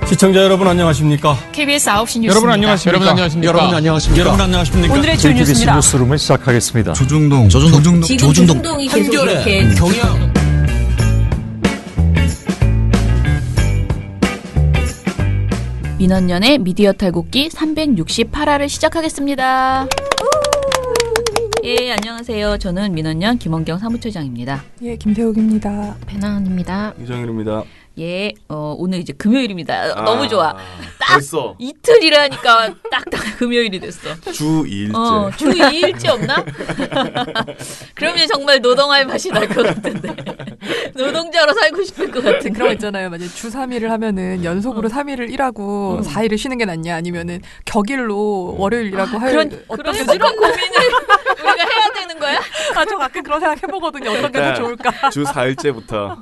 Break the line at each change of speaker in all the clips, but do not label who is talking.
시청자 여러분 안녕하십니까?
KBS 9시 뉴스.
여러분 안녕하십니까?
여러분 안녕하십니까?
여러분 안녕하십니까?
여러분 안녕하십니까?
오늘의 주요
KBS
뉴스입니다.
뉴스룸을 시작하겠습니다.
조중동
지금 조중동이 계속 이렇게
경영
민원연의 미디어 탈곡기 368화를 시작하겠습니다. 예, 안녕하세요. 저는 민원연 김원경 사무처장입니다.
예, 김태욱입니다.
배나은입니다.
이정일입니다.
예, 오늘 이제 금요일입니다. 너무 좋아. 딱
벌써
이틀이라니까 딱딱 금요일이 됐어.
주 2일째.
주 2일째 없나? 그러면 정말 노동할 맛이 날 것 같은데. 노동자로 살고 싶을 것 같은데.
그런 거 있잖아요. 만약에 주 3일을 하면은 연속으로 3일을 일하고 4일을 쉬는 게 낫냐, 아니면은 격일로 월요일 일하고
그런 부지런 고민을 우리가 해야 되는 거야?
저 가끔 그런 생각 해보거든요. 어떤 게 더 좋을까?
주 4일째부터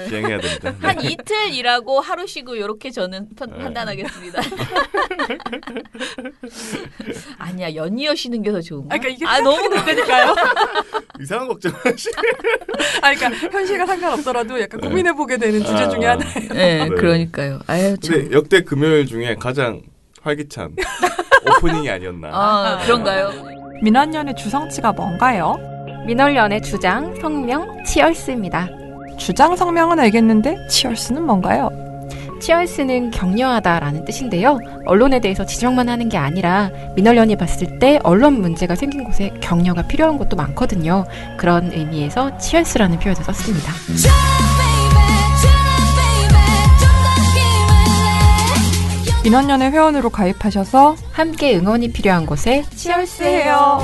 시행해야 됩니다.
한 이틀 일하고 하루 쉬고 이렇게 저는 판단하겠습니다. 아니야, 연이어 쉬는 게 더 좋은 거야.
그러니까 이게 너무 그러니까요.
이상한 걱정하시네.
그러니까 현실과 상관없더라도 약간 고민해보게 되는 주제 중에 하나예요.
네, 그러니까요. 아유, 참.
근데 역대 금요일 중에 가장 활기찬 오프닝이 아니었나.
그런가요?
민원연의 주성치가 뭔가요?
민원연의 주장, 성명, 치얼스입니다.
주장 성명은 알겠는데 치얼스는 뭔가요?
치얼스는 격려하다라는 뜻인데요. 언론에 대해서 지적만 하는 게 아니라 민원연이 봤을 때 언론 문제가 생긴 곳에 격려가 필요한 곳도 많거든요. 그런 의미에서 치얼스라는 표현을 썼습니다.
민원연의 회원으로 가입하셔서
함께 응원이 필요한 곳에
치얼스해요.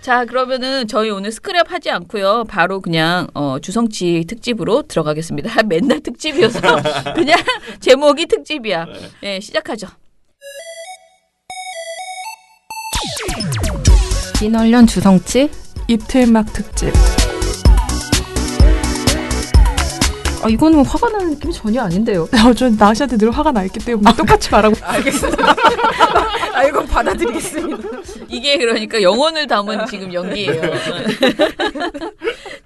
자, 그러면은 저희 오늘 스크랩 하지 않고요. 바로 그냥 주성치 특집으로 들어가겠습니다. 맨날 특집이어서 그냥 제목이 특집이야. 네, 시작하죠.
민원연 주성치
입틀막 특집.
이거는 화가 나는 느낌이 전혀 아닌데요.
전 나시한테 늘 화가 나 있기 때문에 똑같이 말하고.
알겠습니다. 이건 받아들이겠습니다. 이게 그러니까 영혼을 담은 지금 연기예요.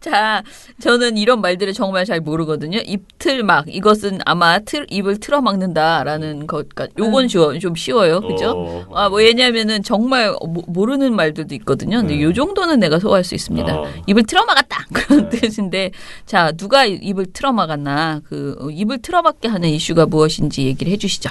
자, 저는 이런 말들을 정말 잘 모르거든요. 입틀막, 이것은 아마 입을 틀어막는다라는 것까지. 요건 좀 쉬워요. 그죠? 왜냐면은 정말 모르는 말들도 있거든요. 근데 요 정도는 내가 소화할 수 있습니다. 입을 틀어막았다. 그런 뜻인데, 자, 누가 입을 틀어막았나, 입을 틀어막게 하는 이슈가 무엇인지 얘기를 해주시죠.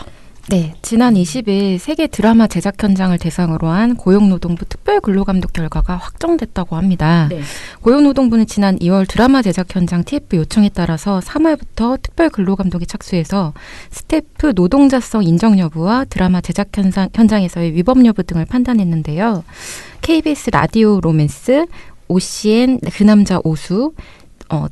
네, 지난 20일 세계 드라마 제작 현장을 대상으로 한 고용노동부 특별근로감독 결과가 확정됐다고 합니다.
네.
고용노동부는 지난 2월 드라마 제작 현장 TF 요청에 따라서 3월부터 특별근로감독에 착수해서 스태프 노동자성 인정 여부와 드라마 제작 현장에서의 위법 여부 등을 판단했는데요. KBS 라디오 로맨스, OCN 그 남자 오수,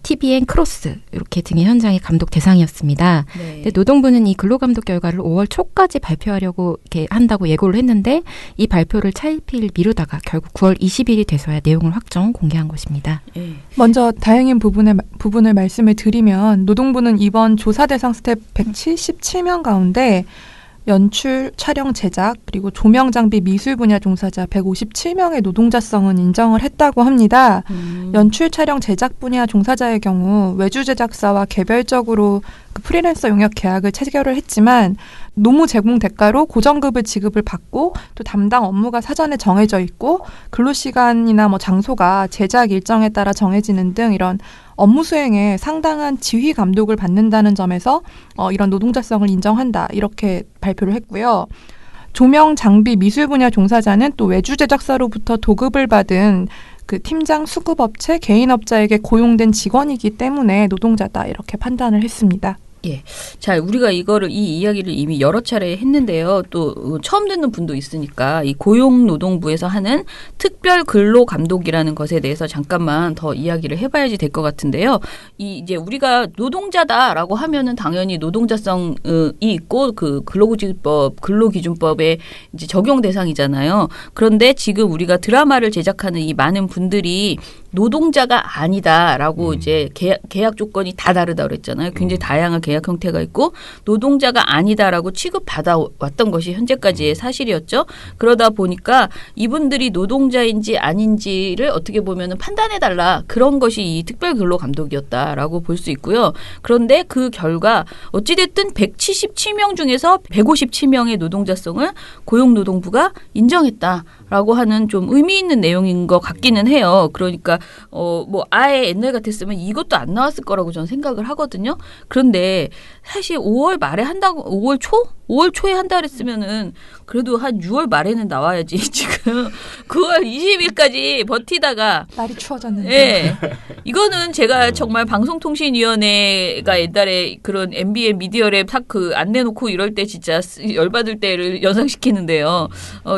TVN 크로스 이렇게 등의 현장의 감독 대상이었습니다.
네.
근데 노동부는 이 근로감독 결과를 5월 초까지 발표하려고 이렇게 한다고 예고를 했는데 이 발표를 차일피일 미루다가 결국 9월 20일이 돼서야 내용을 확정 공개한 것입니다.
네.
먼저 다행인 부분을 말씀을 드리면 노동부는 이번 조사 대상 스텝 177명 가운데 연출, 촬영, 제작, 그리고 조명 장비 미술 분야 종사자 157명의 노동자성은 인정을 했다고 합니다. 연출, 촬영, 제작 분야 종사자의 경우 외주 제작사와 개별적으로 프리랜서 용역 계약을 체결을 했지만 노무 제공 대가로 고정급을 지급을 받고 또 담당 업무가 사전에 정해져 있고 근로시간이나 장소가 제작 일정에 따라 정해지는 등 이런 업무 수행에 상당한 지휘 감독을 받는다는 점에서 이런 노동자성을 인정한다 이렇게 발표를 했고요. 조명, 장비, 미술 분야 종사자는 또 외주 제작사로부터 도급을 받은 그 팀장, 수급업체, 개인업자에게 고용된 직원이기 때문에 노동자다 이렇게 판단을 했습니다.
예. 자, 우리가 이 이야기를 이미 여러 차례 했는데요. 또 처음 듣는 분도 있으니까 이 고용노동부에서 하는 특별근로감독이라는 것에 대해서 잠깐만 더 이야기를 해봐야지 될 것 같은데요. 이제 우리가 노동자다라고 하면은 당연히 노동자성이 있고 그 근로기준법에 이제 적용 대상이잖아요. 그런데 지금 우리가 드라마를 제작하는 이 많은 분들이 노동자가 아니다라고 이제 계약 조건이 다 다르다고 그랬잖아요. 굉장히 다양한 계약 계약 형태가 있고 노동자가 아니다라고 취급받아 왔던 것이 현재까지의 사실이었죠. 그러다 보니까 이분들이 노동자인지 아닌지를 어떻게 보면은 판단해달라 그런 것이 이 특별근로감독이었다라고 볼 수 있고요. 그런데 그 결과 어찌됐든 177명 중에서 157명의 노동자성을 고용노동부가 인정했다라고 하는 좀 의미 있는 내용인 것 같기는 해요. 그러니까 뭐 아예 옛날 같았으면 이것도 안 나왔을 거라고 저는 생각을 하거든요. 그런데 사실 5월 말에 한다고 5월 초? 5월 초에 한다 그랬으면은 그래도 한 6월 말에는 나와야지. 지금 9월 20일까지 버티다가
날이 추워졌는데.
예. 이거는 제가 정말 방송통신위원회가 옛날에 그런 MBN 미디어랩 안 내놓고 이럴 때 진짜 열받을 때를 연상시키는데요.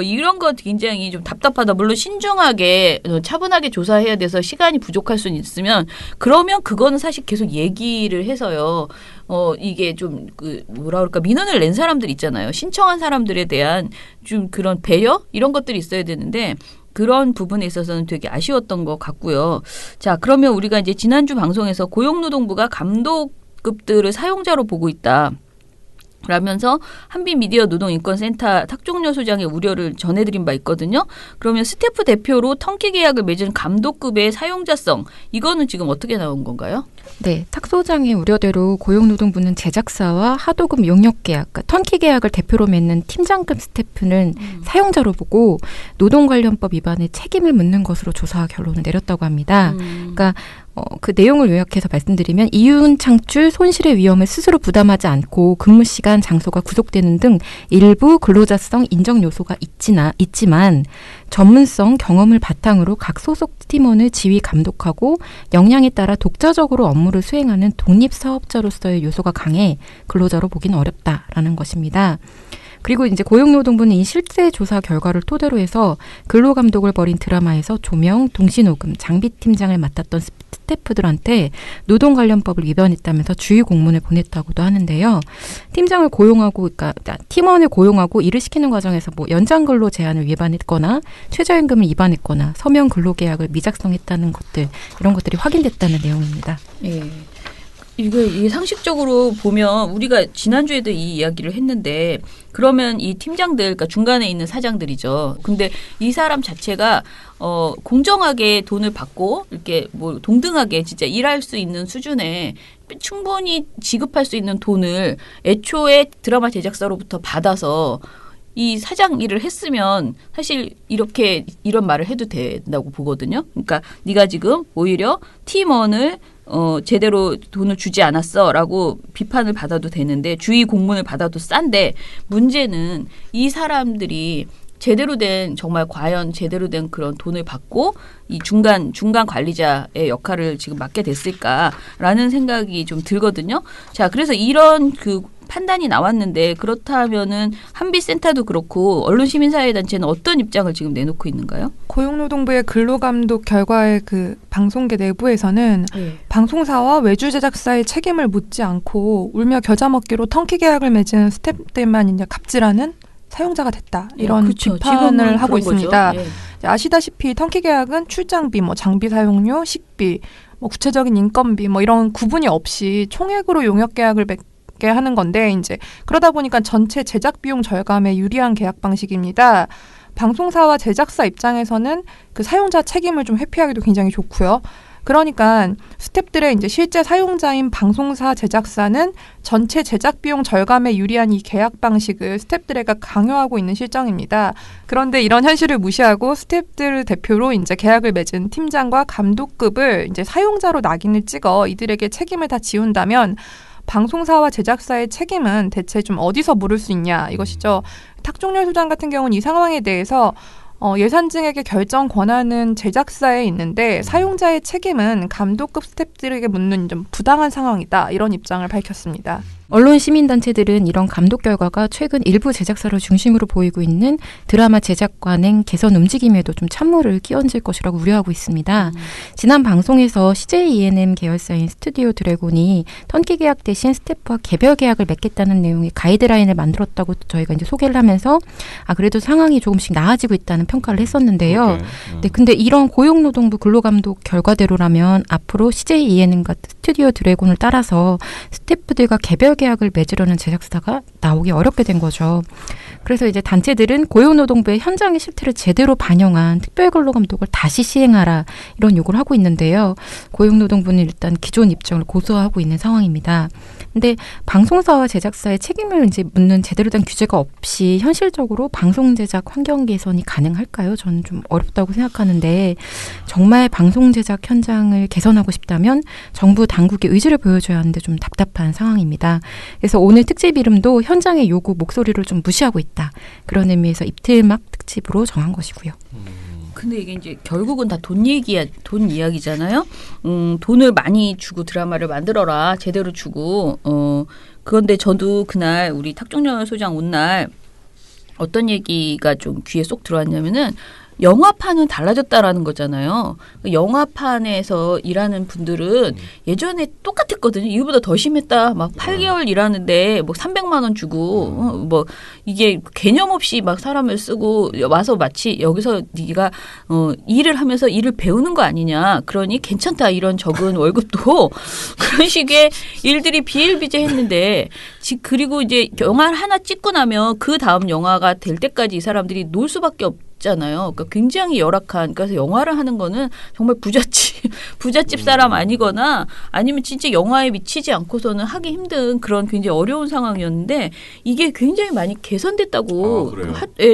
이런 거 굉장히 좀 답답하다. 물론 신중하게 차분하게 조사해야 돼서 시간이 부족할 수는 있으면 그러면 그거는 사실 계속 얘기를 해서요. 이게 좀 뭐라 그럴까 민원을 낸 사람들 있잖아요. 신청한 사람들에 대한 좀 그런 배려 이런 것들이 있어야 되는데 그런 부분에 있어서는 되게 아쉬웠던 것 같고요. 자, 그러면 우리가 이제 지난주 방송에서 고용노동부가 감독급들을 사용자로 보고 있다. 라면서 한빛미디어노동인권센터 탁종렬 소장의 우려를 전해드린 바 있거든요. 그러면 스태프 대표로 턴키 계약을 맺은 감독급의 사용자성 이거는 지금 어떻게 나온 건가요?
네, 탁 소장의 우려대로 고용노동부는 제작사와 하도급 용역 계약, 그러니까 턴키 계약을 대표로 맺는 팀장급 스태프는 사용자로 보고 노동관련법 위반에 책임을 묻는 것으로 조사 결론을 내렸다고 합니다. 그러니까 그 내용을 요약해서 말씀드리면 이윤 창출 손실의 위험을 스스로 부담하지 않고 근무 시간, 장소가 구속되는 등 일부 근로자성 인정 요소가 있지만 전문성, 경험을 바탕으로 각 소속 팀원을 지휘 감독하고 역량에 따라 독자적으로 업무를 수행하는 독립사업자로서의 요소가 강해 근로자로 보기는 어렵다라는 것입니다. 그리고 이제 고용노동부는 이 실제 조사 결과를 토대로 해서 근로감독을 벌인 드라마에서 조명, 동시녹음, 장비팀장을 맡았던 스태프들한테 노동관련법을 위반했다면서 주의 공문을 보냈다고도 하는데요. 팀장을 고용하고, 그러니까 팀원을 고용하고 일을 시키는 과정에서 뭐 연장근로 제한을 위반했거나 최저임금을 위반했거나 서면 근로계약을 미작성했다는 것들 이런 것들이 확인됐다는 내용입니다.
예. 이게 상식적으로 보면 우리가 지난주에도 이 이야기를 했는데 그러면 이 팀장들, 그러니까 중간에 있는 사장들이죠. 근데 이 사람 자체가 공정하게 돈을 받고 이렇게 뭐 동등하게 진짜 일할 수 있는 수준에 충분히 지급할 수 있는 돈을 애초에 드라마 제작사로부터 받아서 이 사장 일을 했으면 사실 이런 말을 해도 된다고 보거든요. 그러니까 네가 지금 오히려 팀원을 제대로 돈을 주지 않았어라고 비판을 받아도 되는데 주의 공문을 받아도 싼데 문제는 이 사람들이 정말 과연 제대로 된 그런 돈을 받고 이 중간 관리자의 역할을 지금 맡게 됐을까라는 생각이 좀 들거든요. 자, 그래서 이런 판단이 나왔는데 그렇다면은 한빛센터도 그렇고 언론시민사회단체는 어떤 입장을 지금 내놓고 있는가요?
고용노동부의 근로감독 결과의 방송계 내부에서는 방송사와 외주 제작사의 책임을 묻지 않고 울며 겨자 먹기로 턴키 계약을 맺은 스태프들만 이제 갑질하는 사용자가 됐다. 이런
그렇죠.
비판을 하고 있습니다.
예.
아시다시피 턴키 계약은 출장비, 장비 사용료, 식비, 구체적인 인건비 이런 구분이 없이 총액으로 용역 계약을 맺게 하는 건데 이제 그러다 보니까 전체 제작 비용 절감에 유리한 계약 방식입니다. 방송사와 제작사 입장에서는 그 사용자 책임을 좀 회피하기도 굉장히 좋고요. 그러니까 스태프들의 이제 실제 사용자인 방송사 제작사는 전체 제작 비용 절감에 유리한 이 계약 방식을 스태프들에게 강요하고 있는 실정입니다. 그런데 이런 현실을 무시하고 스태프들 대표로 이제 계약을 맺은 팀장과 감독급을 이제 사용자로 낙인을 찍어 이들에게 책임을 다 지운다면 방송사와 제작사의 책임은 대체 좀 어디서 물을 수 있냐 이것이죠. 탁종렬 소장 같은 경우는 이 상황에 대해서 예산 증액의 결정 권한은 제작사에 있는데 사용자의 책임은 감독급 스태프들에게 묻는 좀 부당한 상황이다. 이런 입장을 밝혔습니다.
언론 시민단체들은 이런 감독 결과가 최근 일부 제작사를 중심으로 보이고 있는 드라마 제작 관행 개선 움직임에도 좀 찬물을 끼얹을 것이라고 우려하고 있습니다. 지난 방송에서 CJ E&M 계열사인 스튜디오 드래곤이 턴키 계약 대신 스태프와 개별 계약을 맺겠다는 내용의 가이드라인을 만들었다고 저희가 이제 소개를 하면서 그래도 상황이 조금씩 나아지고 있다는 평가를 했었는데요. 네, 근데 이런 고용노동부 근로감독 결과대로라면 앞으로 CJ E&M과 스튜디오 드래곤을 따라서 스태프들과 개별 계약을 맺으려는 제작사가 나오기 어렵게 된 거죠. 그래서 이제 단체들은 고용노동부의 현장의 실태를 제대로 반영한 특별근로감독을 다시 시행하라 이런 요구를 하고 있는데요. 고용노동부는 일단 기존 입장을 고수하고 있는 상황입니다. 근데 방송사와 제작사의 책임을 이제 묻는 제대로 된 규제가 없이 현실적으로 방송 제작 환경 개선이 가능할까요? 저는 좀 어렵다고 생각하는데 정말 방송 제작 현장을 개선하고 싶다면 정부 당국의 의지를 보여줘야 하는데 좀 답답한 상황입니다. 그래서 오늘 특집 이름도 현장의 요구 목소리를 좀 무시하고 있다. 그런 의미에서 입틀막 특집으로 정한 것이고요.
근데 이게 이제 결국은 다 돈 이야기잖아요. 돈을 많이 주고 드라마를 만들어라. 제대로 주고. 그런데 저도 그날 우리 탁종렬 소장 온 날 어떤 얘기가 좀 귀에 쏙 들어왔냐면은 영화판은 달라졌다라는 거잖아요. 영화판에서 일하는 분들은 예전에 똑같았거든요. 이거보다 더 심했다. 막 8개월 일하는데 뭐 300만 원 주고 뭐 이게 개념 없이 막 사람을 쓰고 와서 마치 여기서 네가 일을 하면서 일을 배우는 거 아니냐. 그러니 괜찮다. 이런 적은 월급도 그런 식의 일들이 비일비재했는데 그리고 이제 영화 하나 찍고 나면 그 다음 영화가 될 때까지 이 사람들이 놀 수밖에 없잖아요. 그러니까 굉장히 열악한. 그래서 영화를 하는 거는 정말 부잣집 사람 아니거나 아니면 진짜 영화에 미치지 않고서는 하기 힘든 그런 굉장히 어려운 상황이었는데 이게 굉장히 많이 개선됐다고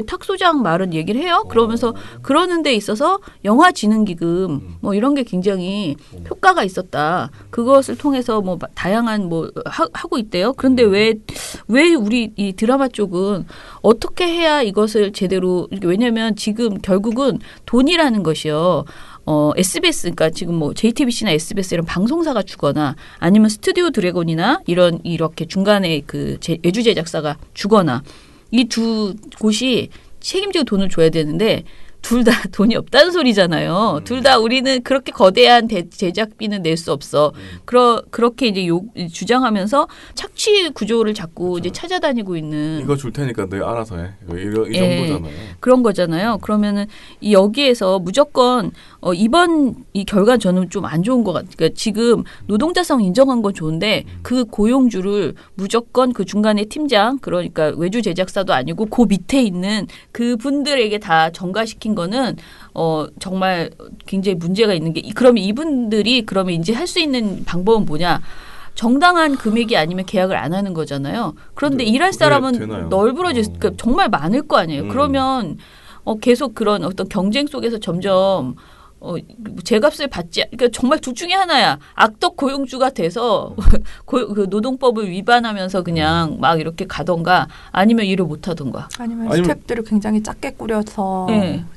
탁 소장 말은 얘기를 해요. 그러면서 그러는 데 있어서 영화진흥기금 뭐 이런 게 굉장히 효과가 있었다. 그것을 통해서 뭐 다양한 뭐 하고 있대요. 그런데 왜 우리 이 드라마 쪽은 어떻게 해야 이것을 제대로 왜냐하면 지금 결국은 돈이라는 것이요. SBS 그러니까 지금 뭐 JTBC나 SBS 이런 방송사가 주거나 아니면 스튜디오 드래곤이나 이렇게 중간에 그 외주 제작사가 주거나 이 두 곳이 책임지고 돈을 줘야 되는데 둘 다 돈이 없다는 소리잖아요. 둘 다 우리는 그렇게 거대한 제작비는 낼 수 없어. 그렇게 이제 주장하면서 착취 구조를 자꾸 이제 찾아다니고 있는.
이거 줄 테니까 너 알아서 해. 이 정도잖아요.
그런 거잖아요. 그러면은 여기에서 무조건 이번 이 결과 저는 좀 안 좋은 것 같아요. 그러니까 지금 노동자성 인정한 건 좋은데 그 고용주를 무조건 그 중간에 팀장 그러니까 외주 제작사도 아니고 그 밑에 있는 그 분들에게 다 전가시킨 거는 정말 굉장히 문제가 있는 게 그러면 이분들이 그러면 이제 할 수 있는 방법은 뭐냐? 정당한 금액이 아니면 계약을 안 하는 거잖아요. 그런데 일할 사람은 널브러질 그러니까 정말 많을 거 아니에요. 그러면 계속 그런 어떤 경쟁 속에서 점점 제값을 받지 그러니까 정말 둘 중에 하나야. 악덕 고용주가 돼서 그 노동법을 위반하면서 그냥 막 이렇게 가던가 아니면 일을 못 하던가.
아니면 스텝들을 굉장히 작게 꾸려서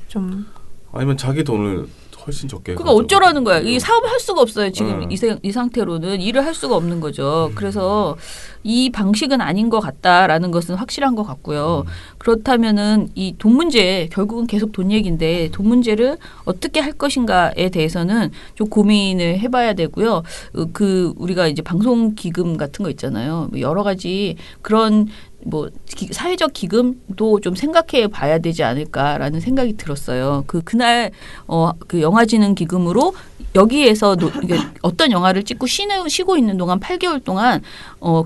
좀
아니면 자기 돈을 훨씬 적게.
그러니까 어쩌라는 거야. 이 사업을 할 수가 없어요. 지금 이 상태로는 일을 할 수가 없는 거죠. 그래서 이 방식은 아닌 것 같다라는 것은 확실한 것 같고요. 그렇다면은 이 돈 문제 결국은 계속 돈 얘기인데 돈 문제를 어떻게 할 것인가에 대해서는 좀 고민을 해봐야 되고요. 우리가 이제 방송 기금 같은 거 있잖아요. 여러 가지 그런 뭐 사회적 기금도 좀 생각해 봐야 되지 않을까라는 생각이 들었어요. 그날 그 영화진흥 기금으로 여기에서 어떤 영화를 찍고 쉬고 있는 동안 8개월 동안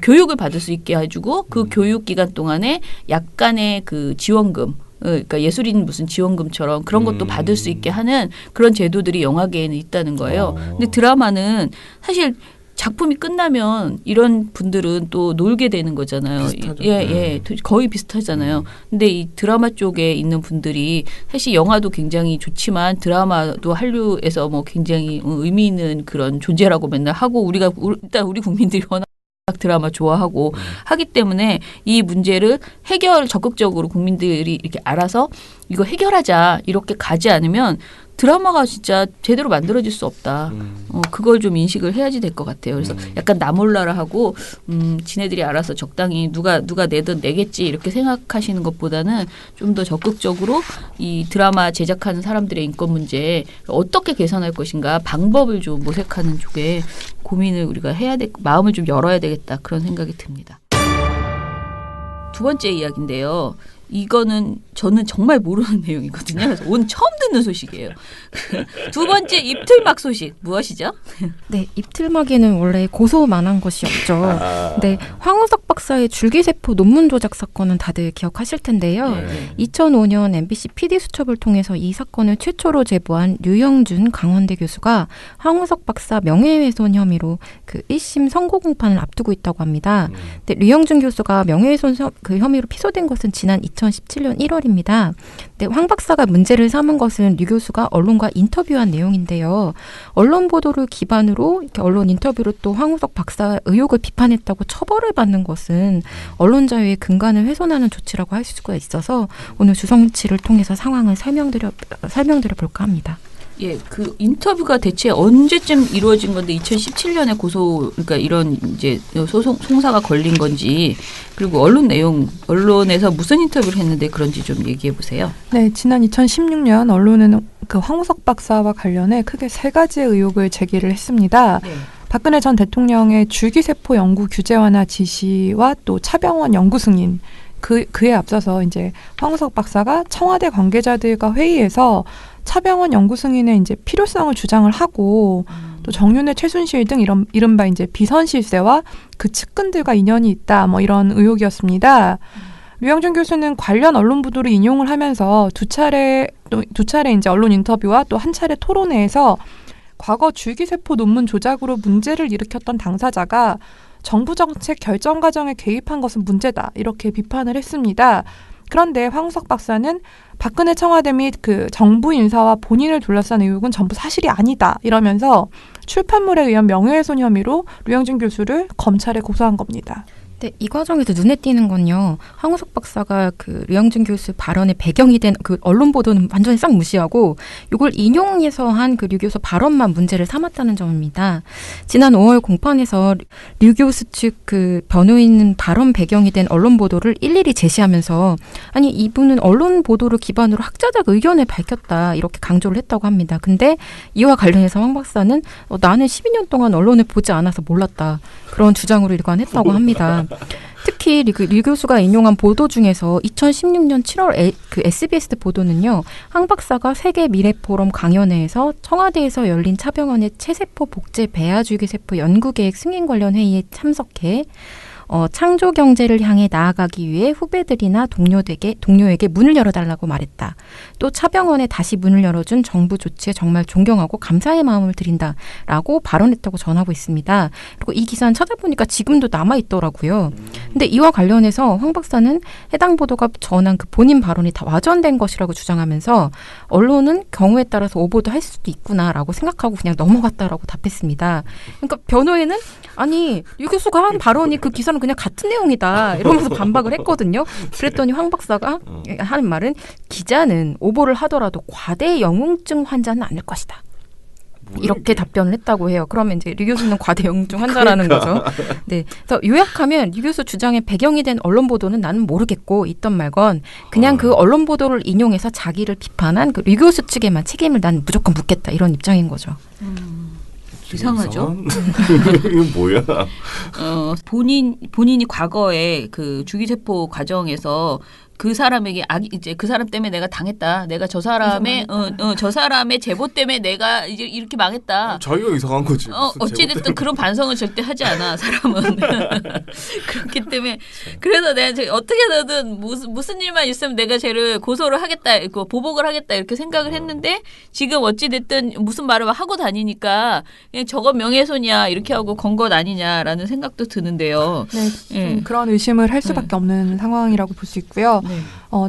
교육을 받을 수 있게 해주고 그 교육 기간 동안에 약간의 그 지원금 그러니까 예술인 무슨 지원금처럼 그런 것도 받을 수 있게 하는 그런 제도들이 영화계에는 있다는 거예요. 근데 드라마는 사실 작품이 끝나면 이런 분들은 또 놀게 되는 거잖아요.
비슷하죠.
거의 비슷하잖아요. 근데 이 드라마 쪽에 있는 분들이 사실 영화도 굉장히 좋지만 드라마도 한류에서 뭐 굉장히 의미 있는 그런 존재라고 맨날 하고 일단 우리 국민들이 워낙 드라마 좋아하고 하기 때문에 이 문제를 적극적으로 국민들이 이렇게 알아서 이거 해결하자 이렇게 가지 않으면 드라마가 진짜 제대로 만들어질 수 없다. 그걸 좀 인식을 해야지 될 것 같아요. 그래서 약간 나 몰라라 하고 지네들이 알아서 적당히 누가 내든 내겠지 이렇게 생각하시는 것보다는 좀 더 적극적으로 이 드라마 제작하는 사람들의 인권 문제 어떻게 개선할 것인가 방법을 좀 모색하는 쪽에 고민을 우리가 해야 마음을 좀 열어야 되겠다 그런 생각이 듭니다. 두 번째 이야기인데요. 이거는 저는 정말 모르는 내용이거든요. 그래서 오늘 처음 듣는 소식이에요. 두 번째 입틀막 소식 무엇이죠?
네, 입틀막에는 원래 고소만한 것이 없죠. 네, 황우석 박사의 줄기세포 논문 조작 사건은 다들 기억하실 텐데요.
네.
2005년 MBC PD 수첩을 통해서 이 사건을 최초로 제보한 류영준 강원대 교수가 황우석 박사 명예훼손 혐의로 그 1심 선고 공판을 앞두고 있다고 합니다. 근데 류영준 교수가 명예훼손 그 혐의로 피소된 것은 지난 2017년 1월입니다. 근데 황 박사가 문제를 삼은 것은 류 교수가 언론과 인터뷰한 내용인데요. 언론 보도를 기반으로 이렇게 언론 인터뷰로 또 황우석 박사 의혹을 비판했다고 처벌을 받는 것은 언론 자유의 근간을 훼손하는 조치라고 할 수가 있어서 오늘 주성치를 통해서 상황을 설명드려 볼까 합니다.
예, 그 인터뷰가 대체 언제쯤 이루어진 건데 2017년에 그러니까 이런 이제 송사가 걸린 건지 그리고 언론 내용, 언론에서 무슨 인터뷰를 했는데 그런지 좀 얘기해 보세요.
네, 지난 2016년 언론은 그 황우석 박사와 관련해 크게 3가지의 의혹을 제기를 했습니다.
네.
박근혜 전 대통령의 줄기세포 연구 규제 완화 지시와 또 차병원 연구 승인 그에 앞서서 이제 황우석 박사가 청와대 관계자들과 회의에서 차병원 연구 승인의 이제 필요성을 주장을 하고 또 정윤회 최순실 등 이른바 이제 비선 실세와 그 측근들과 인연이 있다 뭐 이런 의혹이었습니다. 류영준 교수는 관련 언론 보도를 인용을 하면서 두 차례 이제 언론 인터뷰와 또 한 차례 토론회에서 과거 줄기세포 논문 조작으로 문제를 일으켰던 당사자가 정부 정책 결정 과정에 개입한 것은 문제다 이렇게 비판을 했습니다. 그런데 황우석 박사는 박근혜 청와대 및 그 정부 인사와 본인을 둘러싼 의혹은 전부 사실이 아니다 이러면서 출판물에 의한 명예훼손 혐의로 류영준 교수를 검찰에 고소한 겁니다.
네, 이 과정에서 눈에 띄는 건요. 황우석 박사가 그 류영준 교수 발언의 배경이 된 그 언론 보도는 완전히 싹 무시하고 이걸 인용해서 한 그 류 교수 발언만 문제를 삼았다는 점입니다. 지난 5월 공판에서 류 교수 측 그 변호인 발언 배경이 된 언론 보도를 일일이 제시하면서 아니 이분은 언론 보도를 기반으로 학자적 의견을 밝혔다 이렇게 강조를 했다고 합니다. 근데 이와 관련해서 황 박사는 나는 12년 동안 언론을 보지 않아서 몰랐다. 그런 주장으로 일관했다고 합니다. 특히 류 교수가 인용한 보도 중에서 2016년 7월 그 SBS 보도는요. 황 박사가 세계 미래 포럼 강연회에서 청와대에서 열린 차병원의 체세포 복제 배아줄기세포 연구계획 승인 관련 회의에 참석해 창조 경제를 향해 나아가기 위해 후배들이나 동료에게 문을 열어달라고 말했다. 또 차병원에 다시 문을 열어준 정부 조치에 정말 존경하고 감사의 마음을 드린다라고 발언했다고 전하고 있습니다. 그리고 이 기사는 찾아보니까 지금도 남아있더라고요. 근데 이와 관련해서 황 박사는 해당 보도가 전한 그 본인 발언이 다 와전된 것이라고 주장하면서 언론은 경우에 따라서 오보도 할 수도 있구나라고 생각하고 그냥 넘어갔다라고 답했습니다. 그러니까 변호인은 아니 유 교수가 한 발언이 그 기사는 그냥 같은 내용이다 이러면서 반박을 했거든요. 그랬더니 황 박사가 하는 말은 기자는 오보를 하더라도 과대 영웅증 환자는 아닐 것이다. 이렇게 답변을 했다고 해요. 그러면 이제 류 교수는 과대 영웅증 환자라는 거죠. 네. 그래서 요약하면 류 교수 주장의 배경이 된 언론 보도는 나는 모르겠고 있던 말건 그냥 그 언론 보도를 인용해서 자기를 비판한 그 류 교수 측에만 책임을 난 무조건 묻겠다 이런 입장인 거죠.
이상하죠.
이거 뭐야?
본인이 과거에 그 주기세포 과정에서 그 사람에게 이제 그 사람 때문에 내가 당했다. 내가 저 사람의 저 사람의 제보 때문에 내가 이제 이렇게 망했다.
자기가 이상한 거지.
어찌됐든 그런 반성은 절대 하지 않아 사람은. 그렇기 때문에 그래서 내가 어떻게든 무슨 일만 있으면 내가 쟤를 고소를 하겠다, 보복을 하겠다 이렇게 생각을 했는데 지금 어찌됐든 무슨 말을 하고 다니니까 그냥 저건 명예훼손이야 이렇게 하고 건 것 아니냐라는 생각도 드는데요.
네, 그런 의심을 할 수밖에 없는 상황이라고 볼 수 있고요.
네.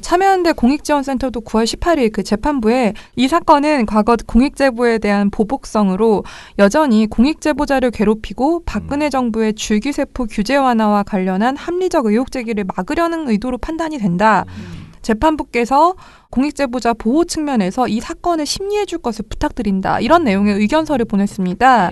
참여연대 공익지원센터도 9월 18일 그 재판부에 이 사건은 과거 공익제보에 대한 보복성으로 여전히 공익제보자를 괴롭히고 박근혜 정부의 줄기세포 규제 완화와 관련한 합리적 의혹 제기를 막으려는 의도로 판단이 된다. 재판부께서 공익제보자 보호 측면에서 이 사건을 심리해 줄 것을 부탁드린다. 이런 내용의 의견서를 보냈습니다.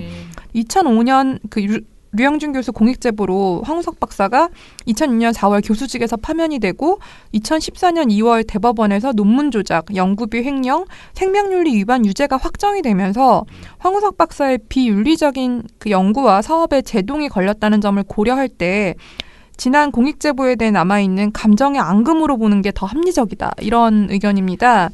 2005년 그 류영준 교수 공익제보로 황우석 박사가 2006년 4월 교수직에서 파면이 되고 2014년 2월 대법원에서 논문 조작, 연구비 횡령, 생명윤리 위반 유죄가 확정이 되면서 황우석 박사의 비윤리적인 그 연구와 사업에 제동이 걸렸다는 점을 고려할 때 지난 공익제보에 대해 남아있는 감정의 앙금으로 보는 게 더 합리적이다. 이런 의견입니다.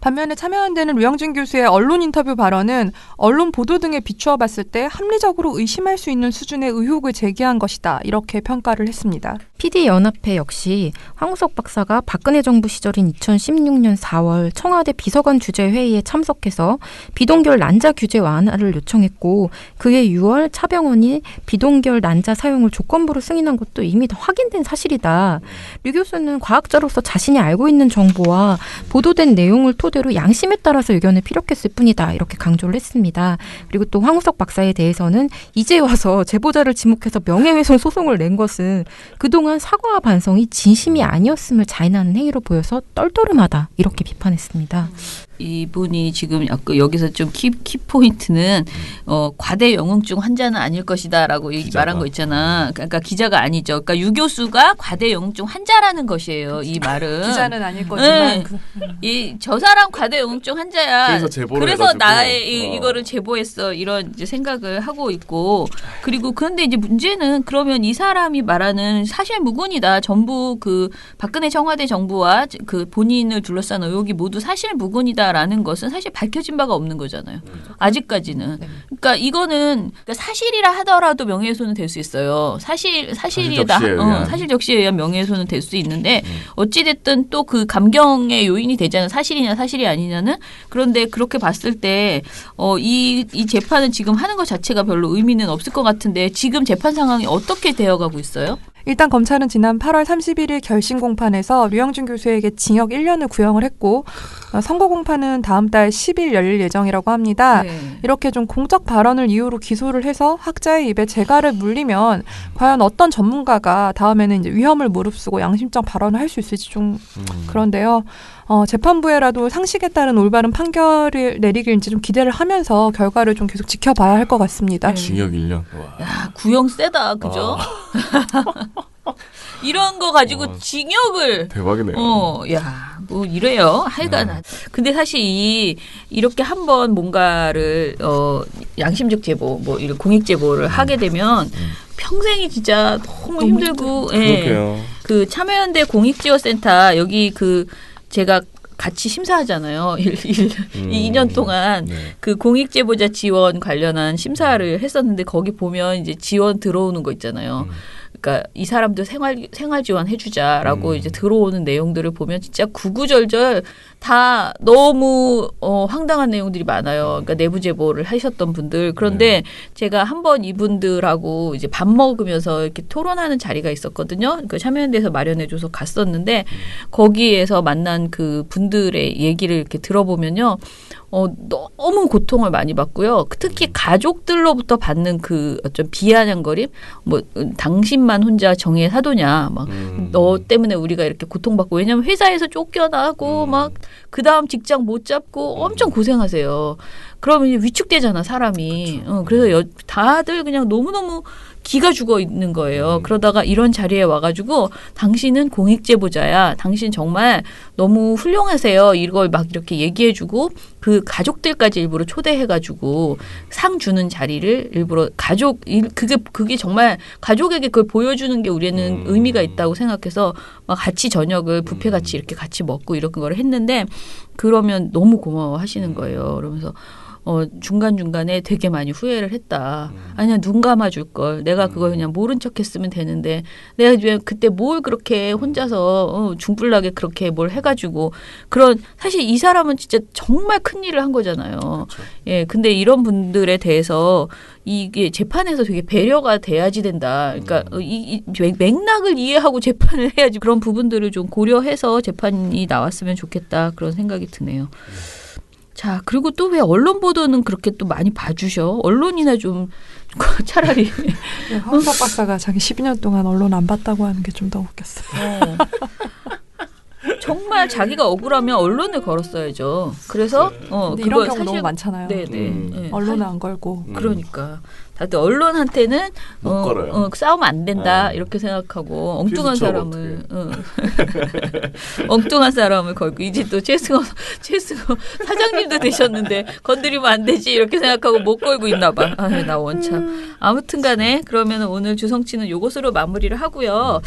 반면에 참여연대는 류영준 교수의 언론 인터뷰 발언은 언론 보도 등에 비추어 봤을 때 합리적으로 의심할 수 있는 수준의 의혹을 제기한 것이다. 이렇게 평가를 했습니다.
PD연합회 역시 황우석 박사가 박근혜 정부 시절인 2016년 4월 청와대 비서관 주재 회의에 참석해서 비동결 난자 규제 완화를 요청했고 그해 6월 차병원이 비동결 난자 사용을 조건부로 승인한 것도 이미 다 확인된 사실이다. 류 교수는 과학자로서 자신이 알고 있는 정보와 보도된 내용을 토대로 양심에 따라서 의견을 피력했을 뿐이다. 이렇게 강조를 했습니다. 그리고 또 황우석 박사에 대해서는 이제 와서 제보자를 지목해서 명예훼손 소송을 낸 것은 그동안 사과와 반성이 진심이 아니었음을 자인하는 행위로 보여서 떨떠름하다. 이렇게 비판했습니다.
이분이 지금 여기서 좀 키포인트는 과대 영웅증 환자는 아닐 것이다라고 말한 거 있잖아. 그러니까 기자가 아니죠. 그러니까 유 교수가 과대 영웅증 환자라는 것이에요. 이 말은.
기자는 아닐 거지만.
저 사람 과대 영웅증 환자야. 그래서 나의 이거를 제보했어. 이런 이제 생각을 하고 있고 그리고 그런데 이제 문제는 그러면 이 사람이 말하는 사실 무근이다. 전부 그 박근혜 청와대 정부와 그 본인을 둘러싼 의혹이 모두 사실 무근이다. 라는 것은 사실 밝혀진 바가 없는 거잖아요. 아직까지는. 그러니까 이거는 사실이라 하더라도 명예훼손은 될 수 있어요. 사실이다. 사실 적시에 의한 명예훼손은 될 수 있는데 어찌 됐든 또 그 감경의 요인이 되잖아요. 사실이냐 사실이 아니냐는. 그런데 그렇게 봤을 때 이 재판을 지금 하는 것 자체가 별로 의미는 없을 것 같은데 지금 재판 상황이 어떻게 되어가고 있어요?
일단 검찰은 지난 8월 31일 결심 공판에서 류영준 교수에게 징역 1년을 구형을 했고 선고 공판은 다음 달 10일 열릴 예정이라고 합니다.
네.
이렇게 좀 공적 발언을 이유로 기소를 해서 학자의 입에 재갈을 물리면 과연 어떤 전문가가 다음에는 이제 위험을 무릅쓰고 양심적 발언을 할 수 있을지 좀 그런데요. 재판부에라도 상식에 따른 올바른 판결을 내리길 이제 좀 기대를 하면서 결과를 좀 계속 지켜봐야 할 것 같습니다.
징역 1년.
야, 구형 세다. 그죠? 이런 거 가지고 징역을
대박이네요.
야, 뭐 이래요. 하여간 근데 사실 이렇게 한번 뭔가를 양심적 제보, 뭐 이런 공익 제보를 하게 되면 평생이 진짜 너무 힘들고
그러게요.
그 참여연대 공익지원센터 여기 그 제가 같이 심사하잖아요. 2년 동안 그 공익제보자 지원 관련한 심사를 했었는데 거기 보면 이제 지원 들어오는 거 있잖아요. 그러니까 이 사람들 생활 지원 해주자라고 이제 들어오는 내용들을 보면 진짜 구구절절 다 너무 황당한 내용들이 많아요. 그러니까 내부 제보를 하셨던 분들. 그런데 제가 한번 이분들하고 이제 밥 먹으면서 이렇게 토론하는 자리가 있었거든요. 그 참여연대에서 마련해줘서 갔었는데 거기에서 만난 그 분들의 얘기를 이렇게 들어보면요. 너무 고통을 많이 받고요. 특히 가족들로부터 받는 그 어떤 비아냥거림, 뭐 당신만 혼자 정의의 사도냐, 막 너 때문에 우리가 이렇게 고통받고 왜냐하면 회사에서 쫓겨나고 막 그 다음 직장 못 잡고 엄청 고생하세요. 그러면 이제 위축되잖아 사람이. 그래서 다들 그냥 너무너무 기가 죽어 있는 거예요. 그러다가 이런 자리에 와가지고 당신은 공익제보자야. 당신 정말 너무 훌륭하세요. 이걸 막 이렇게 얘기해주고 그 가족들까지 일부러 초대해가지고 상 주는 자리를 일부러 그게 정말 가족에게 그걸 보여주는 게 우리는 의미가 있다고 생각해서 막 같이 저녁을 뷔페 같이 이렇게 같이 먹고 이런 걸 했는데 그러면 너무 고마워하시는 거예요. 그러면서 중간중간에 되게 많이 후회를 했다. 아니야, 눈 감아줄 걸. 내가 그걸 그냥 모른 척 했으면 되는데 내가 왜 그때 뭘 그렇게 혼자서 중불나게 그렇게 뭘 해가지고 사실 이 사람은 진짜 정말 큰일을 한 거잖아요. 그렇죠. 예, 근데 이런 분들에 대해서 이게 재판에서 되게 배려가 돼야지 된다. 그러니까 이 맥락을 이해하고 재판을 해야지 그런 부분들을 좀 고려해서 재판이 나왔으면 좋겠다. 그런 생각이 드네요. 자, 그리고 또 왜 언론 보도는 그렇게 또 많이 봐주셔? 언론이나 좀 차라리.
황우석 박사가 자기 12년 동안 언론 안 봤다고 하는 게 좀 더 웃겼어요.
정말 정말 자기가 억울하면 언론에 걸었어야죠. 그래서
근데
그거
이런 경우
사실
너무 많잖아요.
네네. 네.
언론은 안 걸고.
그러니까 다들 언론한테는
못 걸어요.
싸우면 안 된다
네.
이렇게 생각하고 엉뚱한
필수처
사람을 엉뚱한 사람을 걸고 이제 또 최승호 사장님도 되셨는데 건드리면 안 되지 이렇게 생각하고 못 걸고 있나 봐. 나 원참. 아무튼간에 그러면 오늘 주성치는 요것으로 마무리를 하고요.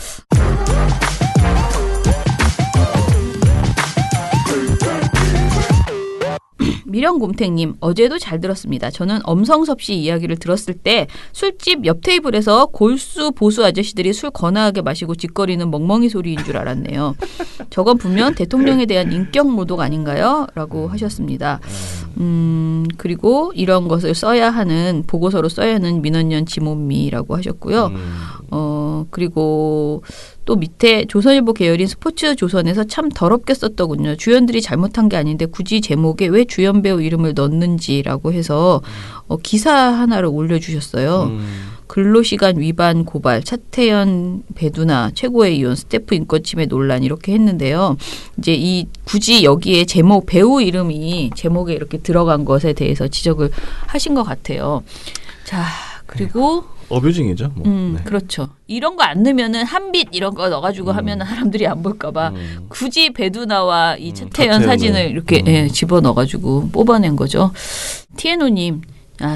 미령곰탱님 어제도 잘 들었습니다. 저는 엄성섭 씨 이야기를 들었을 때 술집 옆 테이블에서 골수 보수 아저씨들이 술 거나하게 마시고 짓거리는 멍멍이 소리인 줄 알았네요. 저건 분명 대통령에 대한 인격 모독 아닌가요? 라고 하셨습니다. 그리고 이런 것을 써야 하는 보고서로 써야 하는 민원연 지몬미라고 하셨고요. 그리고 또 밑에 조선일보 계열인 스포츠조선에서 참 더럽게 썼더군요. 주연들이 잘못한 게 아닌데 굳이 제목에 왜 주연 배우 이름을 넣는지라고 해서 기사 하나를 올려주셨어요. 근로시간 위반 고발, 차태현 배두나 최고의 이혼, 스태프 인권 침해 논란 이렇게 했는데요. 이제 굳이 여기에 제목 배우 이름이 제목에 이렇게 들어간 것에 대해서 지적을 하신 것 같아요. 자 그리고
어뷰징이죠. 뭐. 네.
그렇죠. 이런 거 안 넣으면은 한빛 이런 거 넣어가지고 하면은 사람들이 안 볼까봐 굳이 배두나와 이 차태현 사진을 이렇게 집어 넣어가지고 뽑아낸 거죠. 티에노님.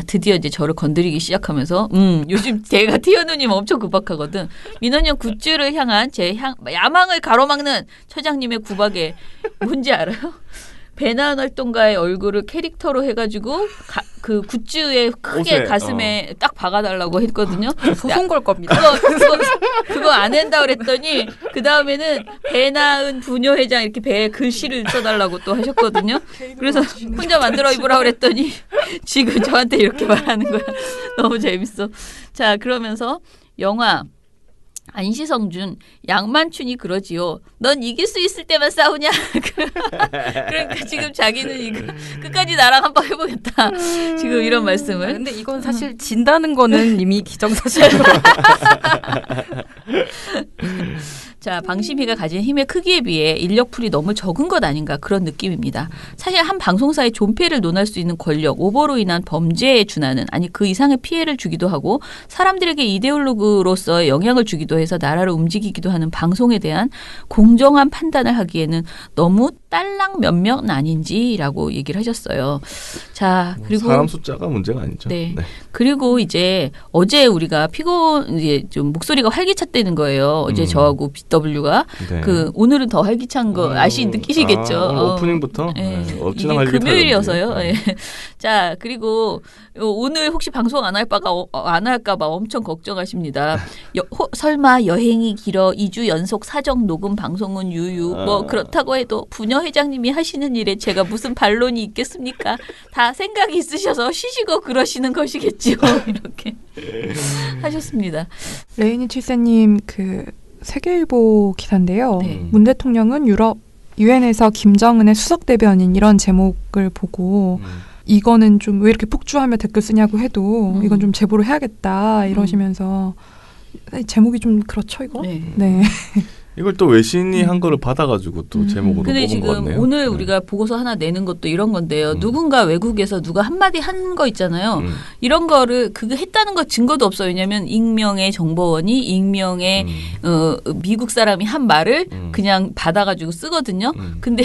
드디어 이제 저를 건드리기 시작하면서 요즘 제가 티에노님 엄청 구박하거든. 민원연 굿즈를 향한 제 야망을 가로막는 처장님의 구박에 뭔지 알아요? 배나은 활동가의 얼굴을 캐릭터로 해가지고 그 굿즈에 크게
옷에,
가슴에 딱 박아달라고 했거든요.
소송 걸 겁니다.
그거 안 한다 그랬더니 그 다음에는 배나은 부녀회장 이렇게 배에 글씨를 써달라고 또 하셨거든요. 그래서 혼자 만들어 입으라 그랬더니 지금 저한테 이렇게 말하는 거야. 너무 재밌어. 자 그러면서 영화 안시성준 양만춘이 그러지요. 넌 이길 수 있을 때만 싸우냐. 그러니까 지금 자기는 이거 끝까지 나랑 한번 해보겠다. 지금 이런 말씀을.
근데 이건 사실 진다는 거는 이미 기정사실로.
자, 방심이가 가진 힘의 크기에 비해 인력풀이 너무 적은 것 아닌가 그런 느낌입니다. 사실 한 방송사의 존폐를 논할 수 있는 권력, 오보로 인한 범죄에 준하는 아니 그 이상의 피해를 주기도 하고 사람들에게 이데올로그로서 영향을 주기도 해서 나라를 움직이기도 하는 방송에 대한 공정한 판단을 하기에는 너무 딸랑 몇 명은 아닌지라고 얘기를 하셨어요. 자, 그리고
사람 숫자가 문제가 아니죠.
네. 그리고 이제 어제 우리가 이제 좀 목소리가 활기찼다는 거예요. 어제 저하고 BW가
네.
오늘은 더 활기찬 거 느끼시겠죠.
오프닝부터
네.
어찌나
이게 금요일이어서요.
네.
자, 그리고 오늘 혹시 방송 안 할까 봐 엄청 걱정하십니다. 설마 여행이 길어 2주 연속 사정 녹음 방송은 유유. 뭐 그렇다고 해도 부녀 회장님이 하시는 일에 제가 무슨 반론이 있겠습니까? 다 생각이 있으셔서 쉬시고 그러시는 것이겠지요. 이렇게 하셨습니다.
레이니 칠세님 그 세계일보 기사인데요.
네.
문 대통령은 유엔에서 김정은의 수석 대변인 이런 제목을 보고 이거는 좀 왜 이렇게 폭주하며 댓글 쓰냐고 해도 이건 좀 제보를 해야겠다 이러시면서 제목이 좀 그렇죠 이거? 네.
이걸 또 외신이 한 거를 받아가지고 또 제목으로
근데
뽑은 것
지금
같네요.
오늘 우리가 보고서 하나 내는 것도 이런 건데요. 누군가 외국에서 누가 한마디 한 거 있잖아요. 이런 거를 그거 했다는 거 증거도 없어요. 왜냐하면 익명의 정보원이 익명의 미국 사람이 한 말을 그냥 받아가지고 쓰거든요. 근데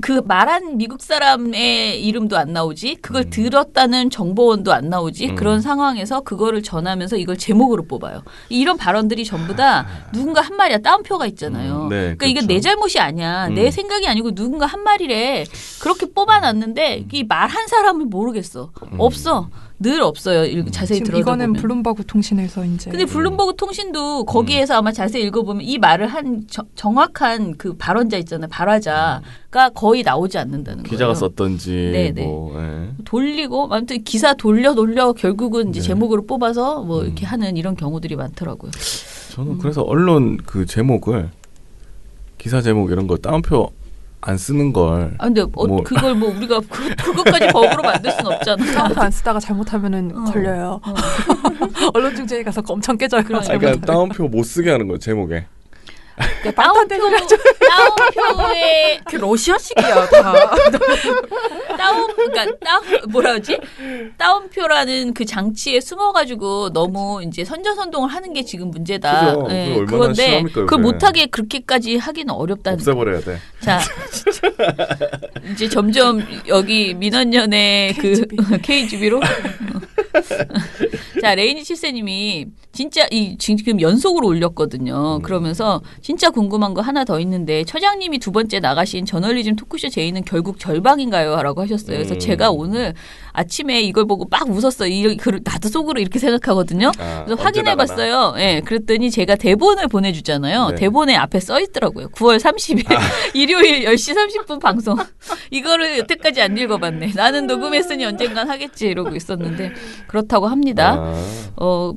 그 말한 미국 사람의 이름도 안 나오지. 그걸 들었다는 정보원도 안 나오지. 그런 상황에서 그거를 전하면서 이걸 제목으로 뽑아요. 이런 발언들이 전부 다 누군가 한 말이야. 따옴표가 있잖아요.
네,
그러니까 이게 내 잘못이 아니야. 내 생각이 아니고 누군가 한 말이래. 그렇게 뽑아놨는데 이 말한 사람을 모르겠어. 없어. 늘 없어요. 자세히
지금
들어보면.
이거는 블룸버그 통신에서 이제.
근데 블룸버그 통신도 거기에서 아마 자세히 읽어보면 이 말을 한 정확한 그 발언자 있잖아요. 발화자가 거의 나오지 않는다는 거예요.
기자가 썼던지
네네.
뭐
돌리고 아무튼 기사 돌려 결국은 이제 제목으로 뽑아서 뭐 이렇게 하는 이런 경우들이 많더라고요.
저는 그래서 언론 그 제목을 기사 제목 이런 거 따옴표 안 쓰는 걸.
근데 그걸 뭐 우리가 그것까지 법으로 만들 순 없잖아.
따옴표 안 쓰다가 잘못하면은 걸려요. 언론중재에 가서 엄청 깨져요.
그러니까 따옴표 못 쓰게 하는 거예요 제목에.
따옴표에
그 러시아식이야 다.
뭐라 하지? 따옴표라는 그 장치에 숨어가지고 너무 이제 선전선동을 하는 게 지금 문제다.
그죠.
예,
그거 얼마나
그건데
심합니까,
그걸
요새.
못하게 그렇게까지 하기는 어렵다는.
없애버려야 돼.
자, 이제 점점 여기 민원연의 그 KGB로. 자, 레이니 칠세님이 진짜 지금 연속으로 올렸거든요. 그러면서 진짜 궁금한 거 하나 더 있는데 처장님이 두 번째 나가신 저널리즘 토크쇼 제의는 결국 절방인가요? 라고 하셨어요. 그래서 제가 오늘 아침에 이걸 보고 막 웃었어요. 나도 속으로 이렇게 생각하거든요. 그래서 확인해봤어요. 예, 그랬더니 제가 대본을 보내주잖아요.
네.
대본에 앞에 써 있더라고요. 9월 30일 일요일 10시 30분 방송. 이거를 여태까지 안 읽어봤네. 나는 녹음했으니 언젠간 하겠지 이러고 있었는데 그렇다고 합니다.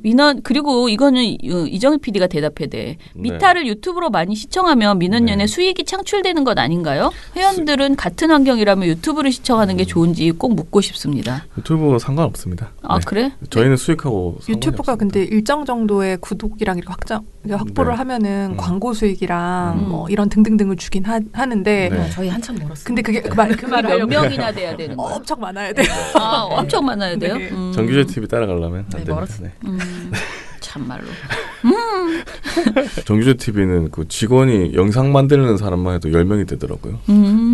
민원 그리고 이거는 이정희 PD가 대답해야 돼. 미타를 유튜브로 많이 시청하면 민원연의 수익이 창출되는 것 아닌가요? 회원들은 같은 환경이라면 유튜브를 시청하는 게 좋은지 꼭 묻고 싶습니다.
유튜브 상관없습니다.
아 그래?
저희는 수익하고
유튜브가 근데 일정 정도의 구독이랑 이렇게 확보를 하면은 광고 수익이랑 뭐 이런 등등등을 주긴 하는데
저희 한참 멀었어요.
근데 그게 그 말을
몇 명이나 돼야 되는 거예요?
엄청 많아야 돼요.
아 엄청 많아야 돼요?
네.
정규제 TV 따라가려면 안 됩니다.
멀었어요.
참말로.
정규제 TV는 그 직원이 영상 만드는 사람만 해도 10명이 되더라고요.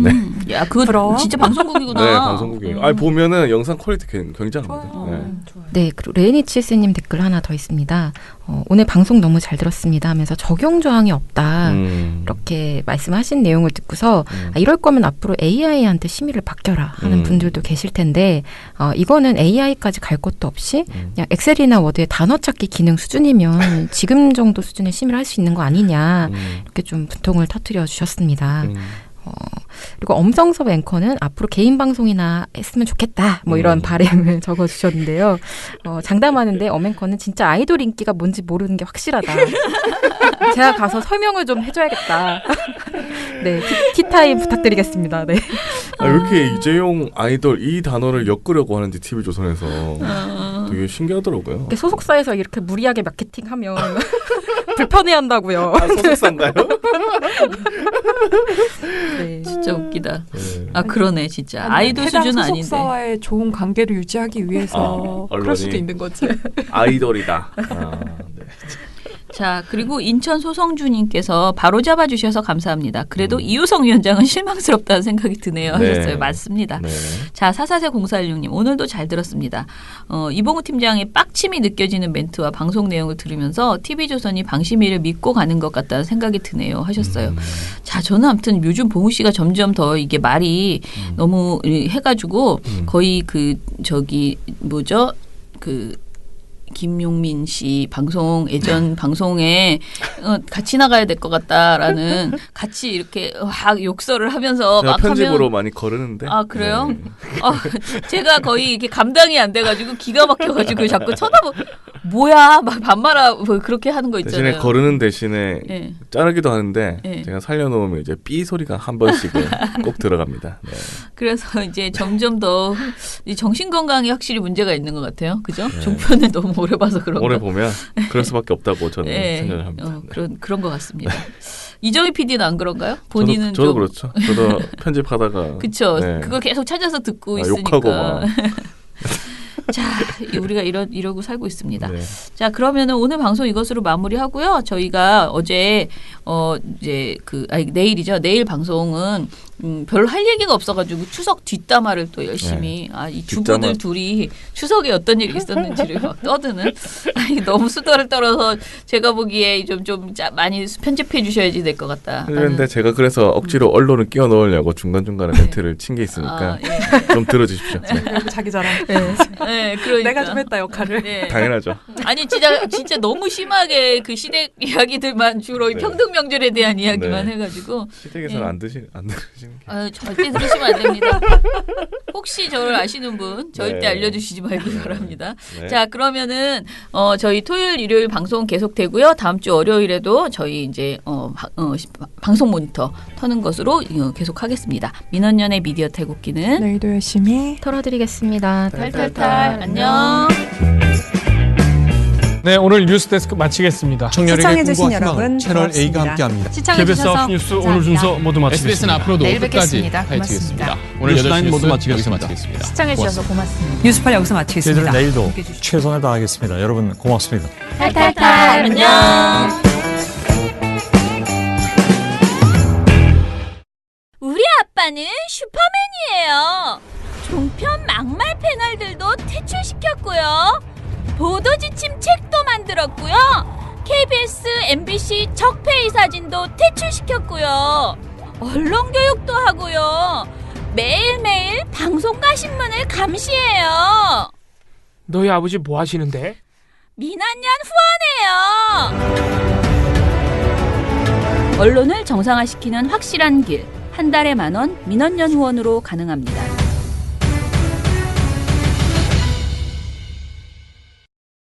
네.
야, 그거
부러워?
진짜 방송국이구나.
네, 방송국이에요. 아니 보면은 영상 퀄리티 굉장합니다. 네.
네, 그리고 레이니치스님 댓글 하나 더 있습니다. 오늘 방송 너무 잘 들었습니다 하면서 적용 조항이 없다 이렇게 말씀하신 내용을 듣고서 이럴 거면 앞으로 AI한테 심의를 맡겨라 하는 분들도 계실 텐데 이거는 AI까지 갈 것도 없이 그냥 엑셀이나 워드의 단어 찾기 기능 수준이면 지금 정도 수준의 심의를 할 수 있는 거 아니냐 이렇게 좀 분통을 터뜨려 주셨습니다. 그리고 엄성섭 앵커는 앞으로 개인 방송이나 했으면 좋겠다 뭐 이런 바람을 적어주셨는데요. 장담하는데 엄앵커는 진짜 아이돌 인기가 뭔지 모르는 게 확실하다. 제가 가서 설명을 좀 해줘야겠다. 네, 티타임 부탁드리겠습니다. 네.
왜 이렇게 이재용 아이돌 이 단어를 엮으려고 하는지 TV조선에서 되게 신기하더라고요.
소속사에서 이렇게 무리하게 마케팅하면 불편해한다고요.
소속사인가요?
네.
진짜 웃기다.
네.
아 그러네 진짜. 아이돌 수준은 아닌데.
소속사와의 좋은 관계를 유지하기 위해서 그럴 수도 있는 거지.
아이돌이다. 네.
자, 그리고 인천 소성주님께서 바로 잡아주셔서 감사합니다. 그래도 이우성 위원장은 실망스럽다는 생각이 드네요. 하셨어요.
네.
맞습니다.
네.
자, 4440416님 오늘도 잘 들었습니다. 이봉우 팀장의 빡침이 느껴지는 멘트와 방송 내용을 들으면서 TV조선이 방심이를 믿고 가는 것 같다는 생각이 드네요. 하셨어요. 자, 저는 아무튼 요즘 봉우 씨가 점점 더 이게 말이 너무 해가지고 거의 김용민 씨 예전 방송에 같이 나가야 될 것 같다라는 같이 이렇게 막 욕설을 하면서
제가
막
편집으로
하면
많이 거르는데.
아 그래요?
네.
제가 거의 이게 감당이 안 돼가지고 기가 막혀가지고 자꾸 뭐야 막 반말하 뭐 그렇게 하는 거 있잖아요.
대신에 거르는 대신에
네.
자르기도 하는데
네.
제가 살려놓으면 이제 삐 소리가 한 번씩은 꼭 들어갑니다. 네.
그래서 이제 점점 더 정신 건강에 확실히 문제가 있는 것 같아요. 그죠? 종편을 너무 오래 봐서 그런가.
오래 보면 그럴 수밖에 없다고 저는
네.
생각을 합니다. 네.
그런 것 같습니다. 이정희 PD는 안 그런가요? 본인은
저도
좀
그렇죠. 저도 편집하다가
그쵸.
네.
그걸 계속 찾아서 듣고
욕하고
있으니까.
막.
자, 우리가 이러고 살고 있습니다.
네.
자, 그러면은 오늘 방송 이것으로 마무리하고요. 저희가 어제 내일이죠. 내일 방송은 별 할 얘기가 없어가지고 추석 뒷담화를 또 열심히 이 주부들 둘이 추석에 어떤 일이 있었는지를 막 떠드는 너무 수다를 떨어서 제가 보기에 좀 많이 편집해 주셔야지 될 것 같다.
그런데 제가 그래서 억지로 언론을 끼워 넣으려고 중간중간에 멘트를 친 게 있으니까 좀 들어주십시오. 네.
자기 자랑.
네, 그러니까.
내가 좀 했다 역할을.
네.
당연하죠.
아니 진짜 너무 심하게 그 시댁 이야기들만 주로
네.
평등 명절에 대한 이야기만
네.
해가지고
시댁에서는 안 드시는 게.
절대 들으시면 안 됩니다. 혹시 저를 아시는 분 절대
네.
알려주시지 말고 바랍니다.
네.
자 그러면은 저희 토요일 일요일 방송 계속되고요. 다음 주 월요일에도 저희 이제 방송 모니터 터는 것으로 계속하겠습니다. 민원연의 미디어 태국기는
내일도 열심히
털어드리겠습니다.
탈탈탈 안녕.
네, 오늘 뉴스데스크 마치겠습니다.
청년에게 꿈과 희망을
여러분,
채널 A가
고맙습니다.
함께합니다.
KBS
시청해주셔서
9뉴스 오늘 순서 모두 마치겠습니다.
SBS는 앞으로도 끝까지
내일
파헤치겠습니다.
뵙겠습니다.
오늘
뉴스라인
8시
모두
뉴스 여기서
마치겠습니다.
마치겠습니다.
시청해주셔서 고맙습니다.
뉴스팔 여기서 마치겠습니다.
저희들은 내일도 최선을 다하겠습니다. 여러분 고맙습니다.
탈탈탈 안녕.
우리 아빠는 슈퍼맨이에요. 종편 막말 패널들도 퇴출시켰고요. 보도지침 책도 만들었고요. KBS, MBC 적폐의 사진도 퇴출시켰고요. 언론교육도 하고요. 매일매일 방송과 신문을 감시해요.
너희 아버지 뭐 하시는데?
민원연 후원해요.
언론을 정상화시키는 확실한 길. 한 달에 10,000원 민원연 후원으로 가능합니다.